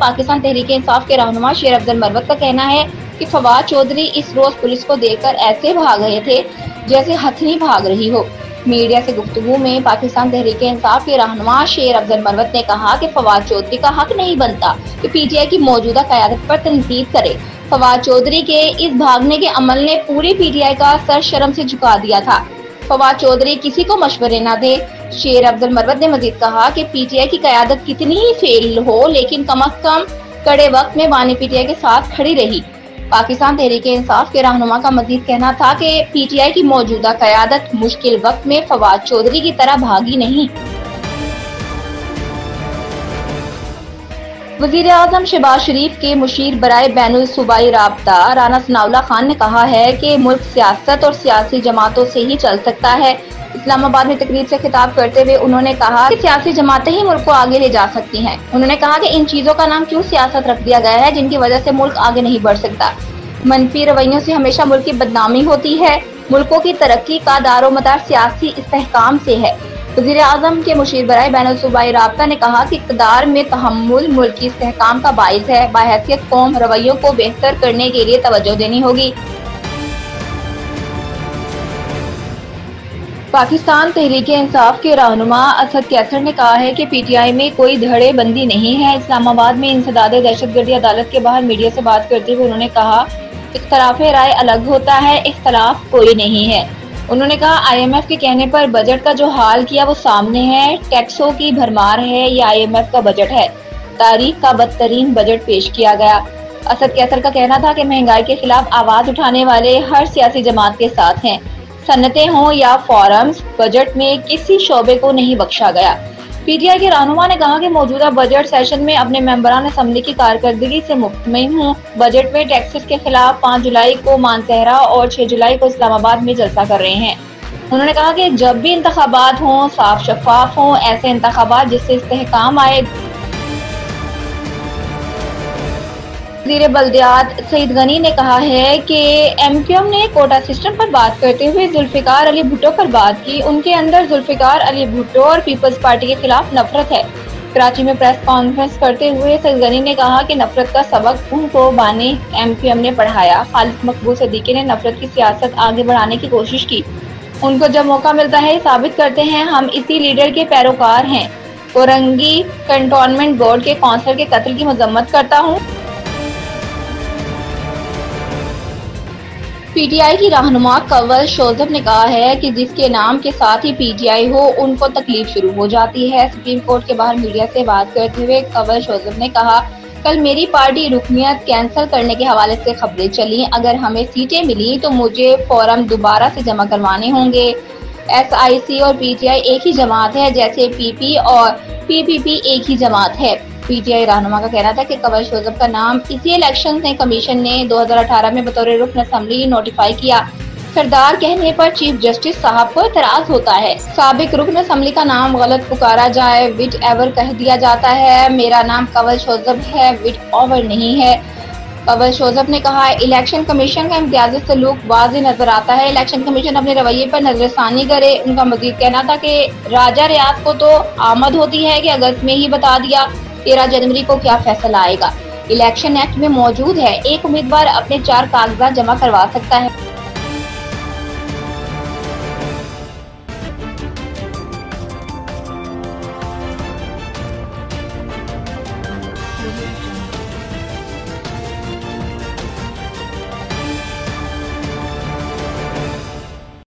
پاکستان تحریک انصاف کے رہنما شیر افضل مروت کا کہنا ہے کہ فواد چودھری اس روز پولیس کو دیکھ کر ایسے بھاگ رہے تھے جیسے ہتھنی بھاگ رہی ہو۔ میڈیا سے گفتگو میں پاکستان تحریک انصاف کے رہنما شیر افضل مروت نے کہا کہ فواد چودھری کا حق نہیں بنتا کہ پی ٹی آئی کی موجودہ قیادت پر تنقید کرے۔ فواد چودھری کے اس بھاگنے کے عمل نے پوری پی ٹی آئی کا سر شرم سے جھکا دیا تھا۔ فواد چودھری کسی کو مشورے نہ دے۔ شیر افضل مروت نے مزید کہا کہ پی ٹی آئی کی قیادت کتنی ہی فیل ہو لیکن کم از کم کڑے وقت میں بانی پی ٹی آئی کے ساتھ کھڑی رہی۔ پاکستان تحریک انصاف کے رہنما کا مزید کہنا تھا کہ پی ٹی آئی کی موجودہ قیادت مشکل وقت میں فواد چودھری کی طرح بھاگی نہیں۔ وزیر اعظم شہباز شریف کے مشیر برائے بین الصوبائی رابطہ رانا ثناء اللہ خان نے کہا ہے کہ ملک سیاست اور سیاسی جماعتوں سے ہی چل سکتا ہے۔ اسلام آباد میں تقریب سے خطاب کرتے ہوئے انہوں نے کہا کہ سیاسی جماعتیں ہی ملک کو آگے لے جا سکتی ہیں۔ انہوں نے کہا کہ ان چیزوں کا نام کیوں سیاست رکھ دیا گیا ہے جن کی وجہ سے ملک آگے نہیں بڑھ سکتا۔ منفی رویوں سے ہمیشہ ملک کی بدنامی ہوتی ہے۔ ملکوں کی ترقی کا دار و مدار سیاسی استحکام سے ہے۔ وزیر اعظم کے مشیر برائے بین الصوبائی رابطہ نے کہا کہ اقتدار میں تحمل ملکی استحکام کا باعث ہے۔ بحیثیت قوم رویوں کو بہتر کرنے کے لیے توجہ دینی ہوگی۔ پاکستان تحریک انصاف کے رہنما اسد کیسر نے کہا ہے کہ پی ٹی آئی میں کوئی دھڑے بندی نہیں ہے۔ اسلام آباد میں انسداد دہشت گردی عدالت کے باہر میڈیا سے بات کرتے ہوئے انہوں نے کہا اختلاف رائے الگ ہوتا ہے، اختلاف کوئی نہیں ہے۔ انہوں نے کہا آئی ایم ایف کے کہنے پر بجٹ کا جو حال کیا وہ سامنے ہے، ٹیکسوں کی بھرمار ہے، یہ آئی ایم ایف کا بجٹ ہے، تاریخ کا بدترین بجٹ پیش کیا گیا۔ اسد کیسر کا کہنا تھا کہ مہنگائی کے خلاف آواز اٹھانے والے ہر سیاسی جماعت کے ساتھ ہیں، صنعتیں ہوں یا فارمز، بجٹ میں کسی شعبے کو نہیں بخشا گیا۔ پی ٹی آئی کے رہنما نے کہا کہ موجودہ بجٹ سیشن میں اپنے ممبران اسمبلی کی کارکردگی سے مطمئن ہوں۔ بجٹ میں ٹیکسز کے خلاف 5 جولائی کو مانسہرہ اور 6 جولائی کو اسلام آباد میں جلسہ کر رہے ہیں۔ انہوں نے کہا کہ جب بھی انتخابات ہوں صاف شفاف ہوں، ایسے انتخابات جس سے استحکام آئے۔ وزیر بلدیات سعید غنی نے کہا ہے کہ ایم کیو ایم نے کوٹا سسٹم پر بات کرتے ہوئے ذوالفقار علی بھٹو پر بات کی۔ ان کے اندر ذوالفقار علی بھٹو اور پیپلز پارٹی کے خلاف نفرت ہے۔ کراچی میں پریس کانفرنس کرتے ہوئے سعید غنی نے کہا کہ نفرت کا سبق ان کو بانی ایم کیو ایم نے پڑھایا۔ خالد مقبول صدیقی نے نفرت کی سیاست آگے بڑھانے کی کوشش کی۔ ان کو جب موقع ملتا ہے ثابت کرتے ہیں ہم اسی لیڈر کے پیروکار ہیں۔ کورنگی کنٹونمنٹ بورڈ کے کونسلر کے قتل کی مذمت کرتا ہوں۔ پی ٹی آئی کی رہنما کنول شوذب نے کہا ہے کہ جس کے نام کے ساتھ ہی پی ٹی آئی ہو ان کو تکلیف شروع ہو جاتی ہے۔ سپریم کورٹ کے باہر میڈیا سے بات کرتے ہوئے کنول شوذب نے کہا کل میری پارٹی رکنیت کینسل کرنے کے حوالے سے خبریں چلیں، اگر ہمیں سیٹیں ملی تو مجھے فارم دوبارہ سے جمع کروانے ہوں گے۔ ایس آئی سی اور پی ٹی آئی ایک ہی جماعت ہے جیسے پی پی اور پی پی پی ایک ہی جماعت ہے۔ پی ٹی آئی رہنما کا کہنا تھا کہ کنول شوذب کا نام اسی الیکشن کمیشن نے 2018 میں بطور رکن اسمبلی نوٹیفائی کیا۔ سردار کہنے پر چیف جسٹس صاحب کو اعتراض ہوتا ہے۔ سابق رکن اسمبلی کا نام غلط پکارا جائے، وٹ ایور کہہ دیا جاتا ہے۔ میرا نام کنول شوذب ہے، وٹ ایور نہیں ہے۔ کنول شوذب نے کہا الیکشن کمیشن کا امتیازی سلوک واضح نظر آتا ہے، الیکشن کمیشن اپنے رویے پر نظر ثانی کرے۔ ان کا مزید کہنا تھا کہ راجہ ریاض کو تو آمد ہوتی ہے کہ اگست میں ہی بتا دیا 13 جنوری کو کیا فیصلہ آئے گا۔ الیکشن ایکٹ میں موجود ہے، ایک امیدوار اپنے 4 کاغذات جمع کروا سکتا ہے۔